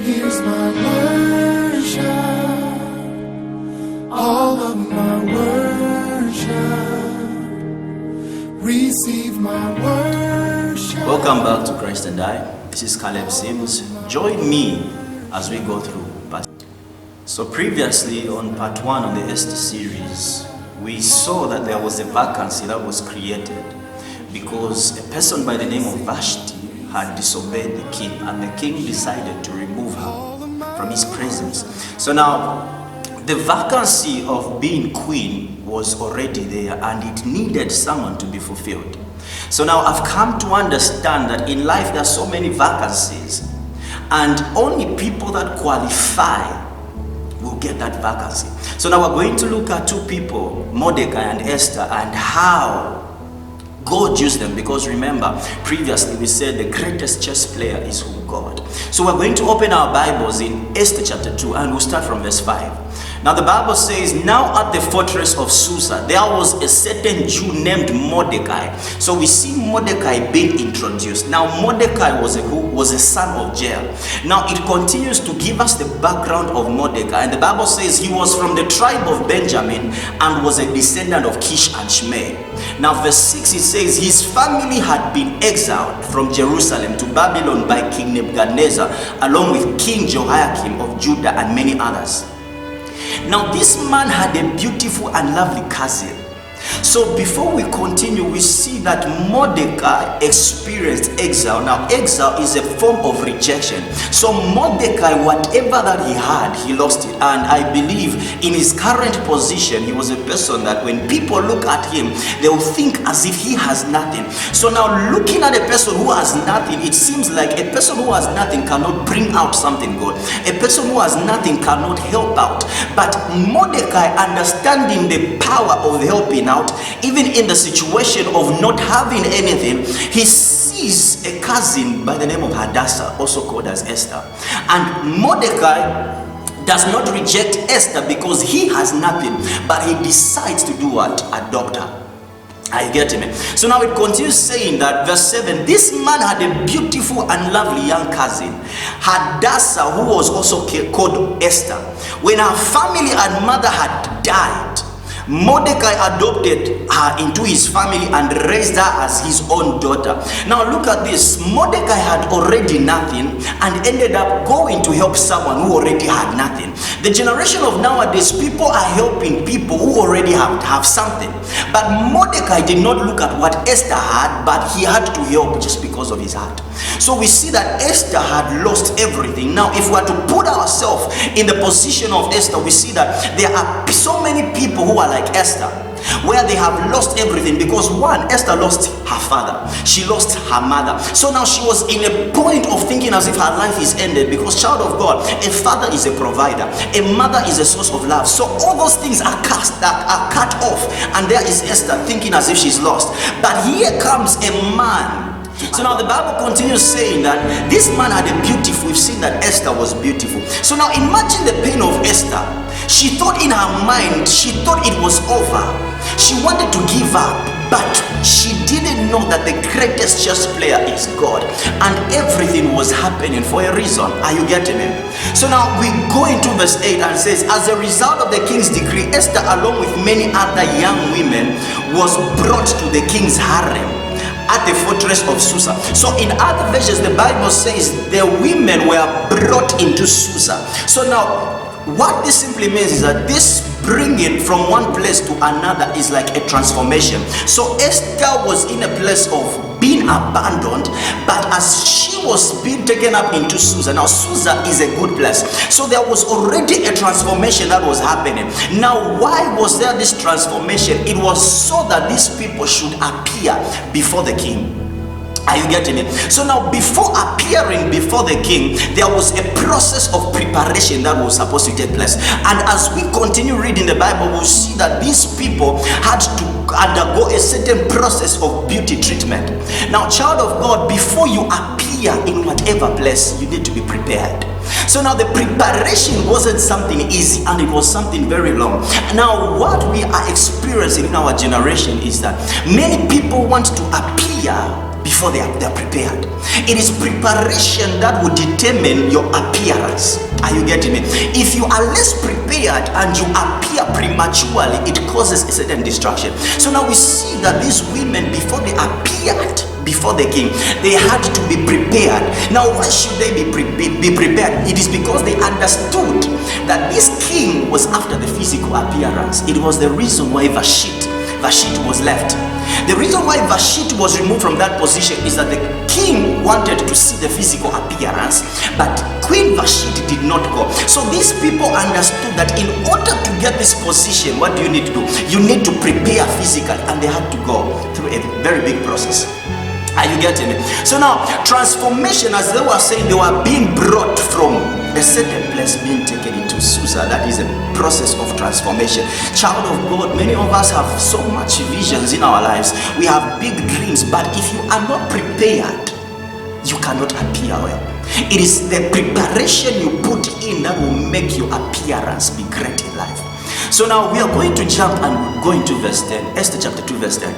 Here's my worship, all of my worship. Receive my worship. Welcome back to Christ and I. This is Caleb Sims. Join me as we go through part. So previously on part 1 of the Ester series, we saw that there was a vacancy that was created because a person by the name of Vashti had disobeyed the king, and the king decided to remove her from his presence. So now the vacancy of being queen was already there, and it needed someone to be fulfilled. So now I've come to understand that in life there are so many vacancies, and only people that qualify will get that vacancy. So now we're going to look at two people, Mordecai and Esther, and how God used them, because remember, previously we said the greatest chess player is who? God. So we're going to open our Bibles in Esther chapter 2, and we'll start from verse 5. Now the Bible says, now at the fortress of Susa, there was a certain Jew named Mordecai. So we see Mordecai being introduced. Now Mordecai was a son of Jael. Now it continues to give us the background of Mordecai. And the Bible says he was from the tribe of Benjamin and was a descendant of Kish and Shimei. Now verse 6, it says his family had been exiled from Jerusalem to Babylon by King Nebuchadnezzar, along with King Jehoiakim of Judah and many others. Now this man had a beautiful and lovely cousin. So before we continue, we see that Mordecai experienced exile. Now exile is a form of rejection. So Mordecai, whatever that he had, he lost it. And I believe in his current position, he was a person that when people look at him, they will think as if he has nothing. So now looking at a person who has nothing, it seems like a person who has nothing cannot bring out something good. A person who has nothing cannot help out. But Mordecai, understanding the power of helping out, even in the situation of not having anything, he sees a cousin by the name of Hadassah, also called as Esther. And Mordecai does not reject Esther because he has nothing, but he decides to do what? Adopt her. I get me. So now it continues saying that verse 7, this man had a beautiful and lovely young cousin, Hadassah, who was also called Esther. When her family and mother had died, Mordecai adopted her into his family and raised her as his own daughter. Now look at this. Mordecai had already nothing and ended up going to help someone who already had nothing. The generation of nowadays, people are helping people who already have something. But Mordecai did not look at what Esther had, but he had to help just because of his heart. So we see that Esther had lost everything. Now if we are to put ourselves in the position of Esther, we see that there are so many people who are like Esther, where they have lost everything. Because one, Esther lost her father, she lost her mother. So now she was in a point of thinking as if her life is ended, because child of God, a father is a provider, a mother is a source of love. So all those things are cut off, and there is Esther thinking as if she's lost. But here comes a man. So now the Bible continues saying that this man had a beautiful, we've seen that Esther was beautiful. So now imagine the pain of Esther. She thought in her mind, she thought it was over. She wanted to give up, but she didn't know that the greatest chess player is God. And everything was happening for a reason. Are you getting me? So now we go into verse 8 and says, as a result of the king's decree, Esther along with many other young women was brought to the king's harem at the fortress of Susa. So in other versions, the Bible says the women were brought into Susa. So now what this simply means is that this bringing from one place to another is like a transformation. So Esther was in a place of being abandoned, but as she was being taken up into Susa, now Susa is a good place. So there was already a transformation that was happening. Now why was there this transformation? It was so that these people should appear before the king. Are you getting it? So now before appearing before the king, there was a process of preparation that was supposed to take place. And as we continue reading the Bible, we'll see that these people had to undergo a certain process of beauty treatment. Now child of God, before you appear in whatever place, you need to be prepared. So now the preparation wasn't something easy, and it was something very long. Now what we are experiencing in our generation is that many people want to appear before they are prepared. It is preparation that will determine your appearance. Are you getting me? If you are less prepared and you appear prematurely, it causes a certain distraction. So now we see that these women, before they appeared before the king, they had to be prepared. Now why should they be prepared? It is because they understood that this king was after the physical appearance. It was the reason why Vashti was left. The reason why Vashti was removed from that position is that the king wanted to see the physical appearance, but Queen Vashti did not go. So these people understood that in order to get this position, what do you need to do? You need to prepare physically, and they had to go through a very big process. Are you getting it? So now, transformation, as they were saying, they were being brought from a certain place, being taken into Susa. That is a process of transformation. Child of God, many of us have so much visions in our lives. We have big dreams, but if you are not prepared, you cannot appear well. It is the preparation you put in that will make your appearance be great in life. So now we are going to jump and go into verse 10. Esther chapter 2 verse 10.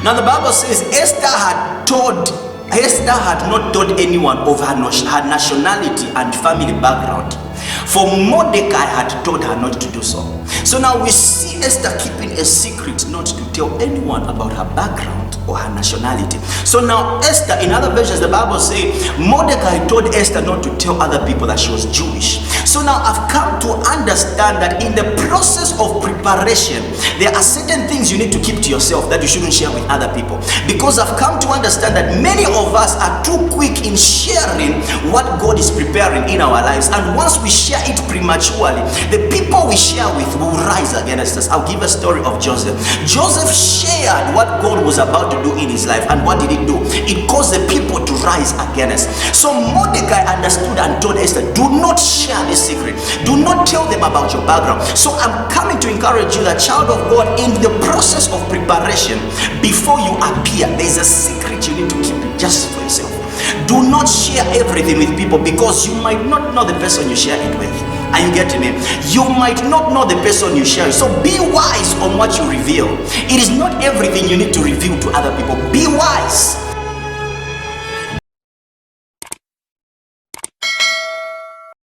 Now the Bible says Esther had not told anyone of her nationality and family background, for Mordecai had told her not to do so. So now we see Esther keeping a secret, not to tell anyone about her background or her nationality. So now Esther, in other versions, the Bible says Mordecai told Esther not to tell other people that she was Jewish. So now I've come to understand that in the process of preparation, there are certain things you need to keep to yourself that you shouldn't share with other people. Because I've come to understand that many of us are too quick in sharing what God is preparing in our lives. And once we share it prematurely, the people we share with will rise against us. I'll give a story of Joseph. Joseph shared what God was about to do in his life, and what did it do? It caused the people to rise against. So Mordecai understood and told Esther, do not share this secret. Do not tell them about your background. So I'm coming to encourage you, that child of God, in the process of preparation, before you appear, there's a secret you need to keep just for yourself. Do not share everything with people, because you might not know the person you share it with. Are you getting me? You might not know the person you share. So be wise on what you reveal. It is not everything you need to reveal to other people. Be wise.